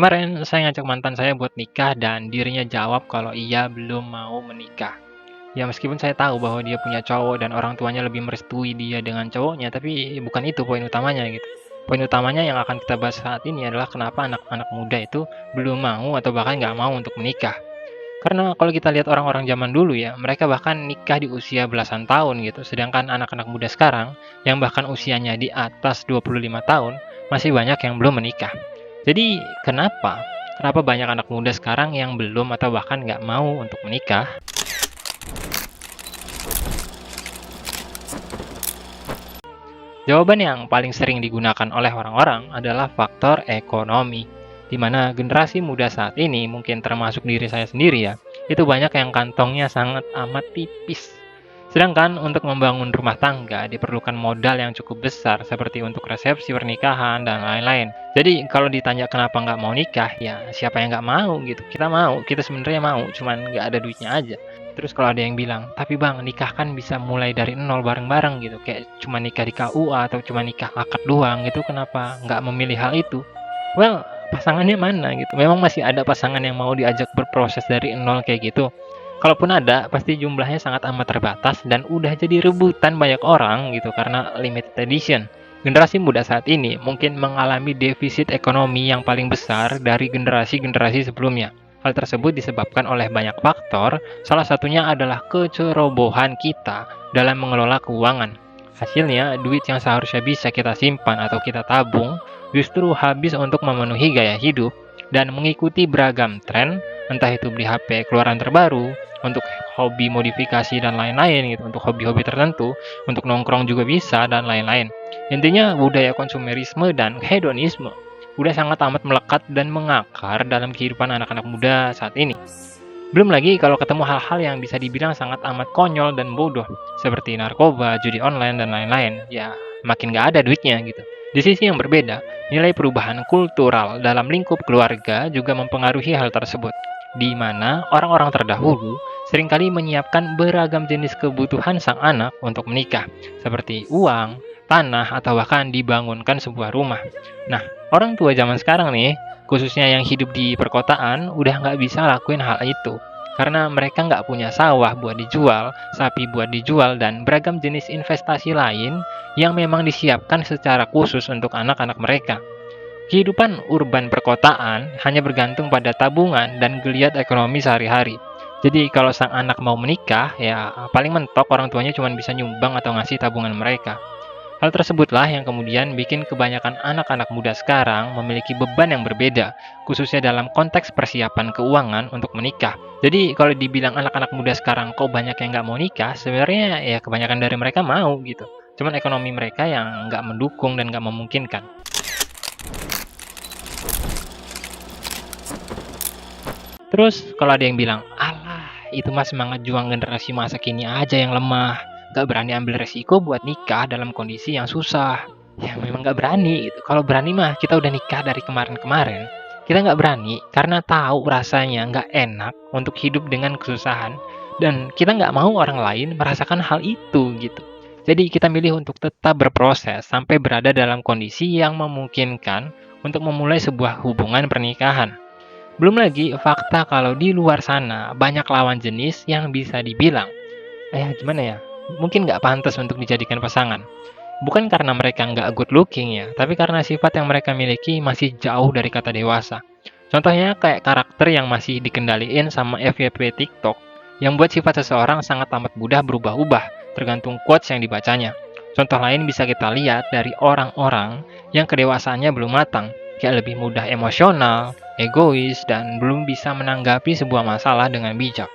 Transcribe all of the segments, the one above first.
Kemarin saya ngajak mantan saya buat nikah dan dirinya jawab kalau ia belum mau menikah. Ya meskipun saya tahu bahwa dia punya cowok dan orang tuanya lebih merestui dia dengan cowoknya, tapi bukan itu poin utamanya gitu. Poin utamanya yang akan kita bahas saat ini adalah kenapa anak-anak muda itu belum mau atau bahkan nggak mau untuk menikah. Karena kalau kita lihat orang-orang zaman dulu ya, mereka bahkan nikah di usia belasan tahun gitu. Sedangkan anak-anak muda sekarang yang bahkan usianya di atas 25 tahun masih banyak yang belum menikah. Jadi kenapa? Kenapa banyak anak muda sekarang yang belum atau bahkan nggak mau untuk menikah? Jawaban yang paling sering digunakan oleh orang-orang adalah faktor ekonomi, di mana generasi muda saat ini, mungkin termasuk diri saya sendiri ya, itu banyak yang kantongnya sangat amat tipis. Sedangkan untuk membangun rumah tangga diperlukan modal yang cukup besar seperti untuk resepsi pernikahan dan lain-lain. Jadi kalau ditanya kenapa nggak mau nikah, ya siapa yang nggak mau gitu. Kita mau, kita sebenarnya mau, cuman nggak ada duitnya aja. Terus kalau ada yang bilang, tapi bang nikah kan bisa mulai dari nol bareng-bareng gitu. Kayak cuma nikah di KUA atau cuma nikah akad doang gitu, kenapa nggak memilih hal itu? Well, pasangannya mana gitu. Memang masih ada pasangan yang mau diajak berproses dari nol kayak gitu. Kalaupun ada, pasti jumlahnya sangat amat terbatas dan udah jadi rebutan banyak orang gitu karena limited edition. Generasi muda saat ini mungkin mengalami defisit ekonomi yang paling besar dari generasi-generasi sebelumnya. Hal tersebut disebabkan oleh banyak faktor, salah satunya adalah kecerobohan kita dalam mengelola keuangan. Hasilnya, duit yang seharusnya bisa kita simpan atau kita tabung justru habis untuk memenuhi gaya hidup dan mengikuti beragam tren, entah itu beli HP keluaran terbaru, untuk hobi modifikasi dan lain-lain gitu, untuk hobi-hobi tertentu, untuk nongkrong juga bisa dan lain-lain. Intinya budaya konsumerisme dan hedonisme udah sangat amat melekat dan mengakar dalam kehidupan anak-anak muda saat ini. Belum lagi kalau ketemu hal-hal yang bisa dibilang sangat amat konyol dan bodoh, seperti narkoba, judi online, dan lain-lain. Ya, makin gak ada duitnya gitu. Di sisi yang berbeda, nilai perubahan kultural dalam lingkup keluarga juga mempengaruhi hal tersebut, di mana orang-orang terdahulu seringkali menyiapkan beragam jenis kebutuhan sang anak untuk menikah, seperti uang, tanah, atau bahkan dibangunkan sebuah rumah. Nah, orang tua zaman sekarang nih, khususnya yang hidup di perkotaan, udah nggak bisa lakuin hal itu. Karena mereka nggak punya sawah buat dijual, sapi buat dijual, dan beragam jenis investasi lain yang memang disiapkan secara khusus untuk anak-anak mereka. Kehidupan urban perkotaan hanya bergantung pada tabungan dan geliat ekonomi sehari-hari. Jadi kalau sang anak mau menikah, ya paling mentok orang tuanya cuma bisa nyumbang atau ngasih tabungan mereka. Hal tersebutlah yang kemudian bikin kebanyakan anak-anak muda sekarang memiliki beban yang berbeda, khususnya dalam konteks persiapan keuangan untuk menikah. Jadi kalau dibilang anak-anak muda sekarang kok banyak yang nggak mau nikah, sebenarnya ya kebanyakan dari mereka mau gitu. Cuman ekonomi mereka yang nggak mendukung dan nggak memungkinkan. Terus kalau ada yang bilang, alah itu mah semangat juang generasi masa kini aja yang lemah, gak berani ambil resiko buat nikah dalam kondisi yang susah. Ya memang gak berani gitu. Kalau berani mah kita udah nikah dari kemarin-kemarin. Kita gak berani karena tahu rasanya gak enak untuk hidup dengan kesusahan. Dan kita gak mau orang lain merasakan hal itu gitu. Jadi kita milih untuk tetap berproses sampai berada dalam kondisi yang memungkinkan untuk memulai sebuah hubungan pernikahan. Belum lagi fakta kalau di luar sana banyak lawan jenis yang bisa dibilang, gimana ya, mungkin nggak pantas untuk dijadikan pasangan. Bukan karena mereka nggak good looking ya, tapi karena sifat yang mereka miliki masih jauh dari kata dewasa. Contohnya kayak karakter yang masih dikendaliin sama FYP TikTok, yang buat sifat seseorang sangat amat mudah berubah-ubah, tergantung quotes yang dibacanya. Contoh lain bisa kita lihat dari orang-orang yang kedewasaannya belum matang, kayak lebih mudah emosional, egois, dan belum bisa menanggapi sebuah masalah dengan bijak.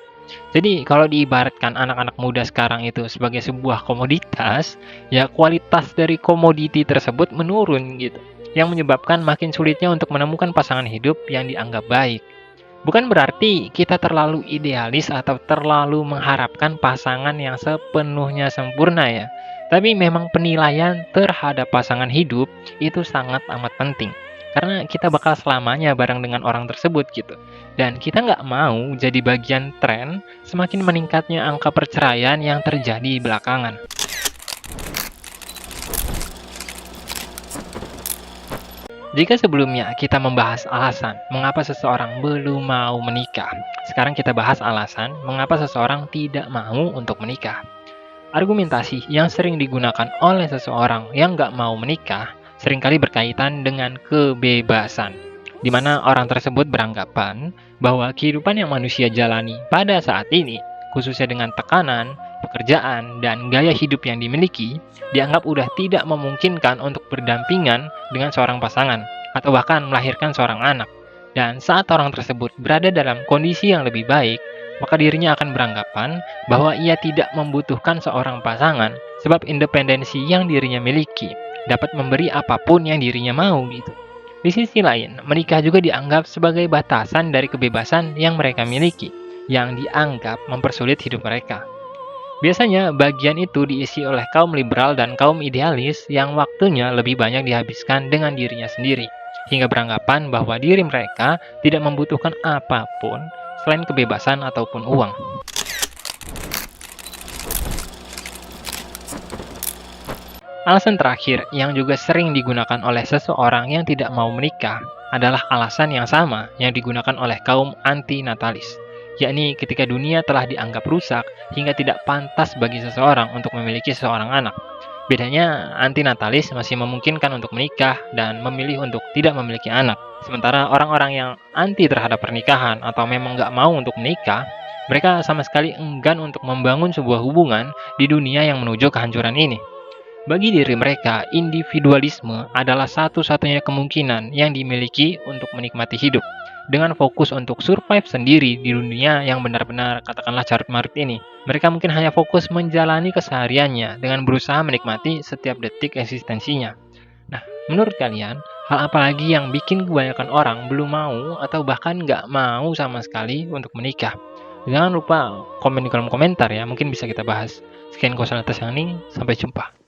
Jadi kalau diibaratkan anak-anak muda sekarang itu sebagai sebuah komoditas, ya kualitas dari komoditi tersebut menurun gitu, yang menyebabkan makin sulitnya untuk menemukan pasangan hidup yang dianggap baik. Bukan berarti kita terlalu idealis atau terlalu mengharapkan pasangan yang sepenuhnya sempurna ya. Tapi memang penilaian terhadap pasangan hidup itu sangat amat penting. Karena kita bakal selamanya bareng dengan orang tersebut gitu. Dan kita nggak mau jadi bagian tren semakin meningkatnya angka perceraian yang terjadi belakangan. Jika sebelumnya kita membahas alasan mengapa seseorang belum mau menikah, sekarang kita bahas alasan mengapa seseorang tidak mau untuk menikah. Argumentasi yang sering digunakan oleh seseorang yang nggak mau menikah seringkali berkaitan dengan kebebasan, di mana orang tersebut beranggapan bahwa kehidupan yang manusia jalani pada saat ini, khususnya dengan tekanan, pekerjaan, dan gaya hidup yang dimiliki, dianggap udah tidak memungkinkan untuk berdampingan dengan seorang pasangan, atau bahkan melahirkan seorang anak. Dan saat orang tersebut berada dalam kondisi yang lebih baik, maka dirinya akan beranggapan bahwa ia tidak membutuhkan seorang pasangan sebab independensi yang dirinya miliki dapat memberi apapun yang dirinya mau gitu. Di sisi lain, menikah juga dianggap sebagai batasan dari kebebasan yang mereka miliki, yang dianggap mempersulit hidup mereka. Biasanya bagian itu diisi oleh kaum liberal dan kaum idealis yang waktunya lebih banyak dihabiskan dengan dirinya sendiri, hingga beranggapan bahwa diri mereka tidak membutuhkan apapun selain kebebasan ataupun uang. Alasan terakhir yang juga sering digunakan oleh seseorang yang tidak mau menikah adalah alasan yang sama yang digunakan oleh kaum anti-natalis, yakni ketika dunia telah dianggap rusak hingga tidak pantas bagi seseorang untuk memiliki seorang anak. Bedanya, anti-natalis masih memungkinkan untuk menikah dan memilih untuk tidak memiliki anak. Sementara orang-orang yang anti terhadap pernikahan atau memang nggak mau untuk menikah, mereka sama sekali enggan untuk membangun sebuah hubungan di dunia yang menuju kehancuran ini. Bagi diri mereka, individualisme adalah satu-satunya kemungkinan yang dimiliki untuk menikmati hidup, dengan fokus untuk survive sendiri di dunia yang benar-benar katakanlah carut-marut ini. Mereka mungkin hanya fokus menjalani kesehariannya dengan berusaha menikmati setiap detik eksistensinya. Nah, menurut kalian, hal apa lagi yang bikin kebanyakan orang belum mau atau bahkan nggak mau sama sekali untuk menikah? Jangan lupa komen di kolom komentar ya, mungkin bisa kita bahas. Sekian Kosan Atas yang ini, sampai jumpa.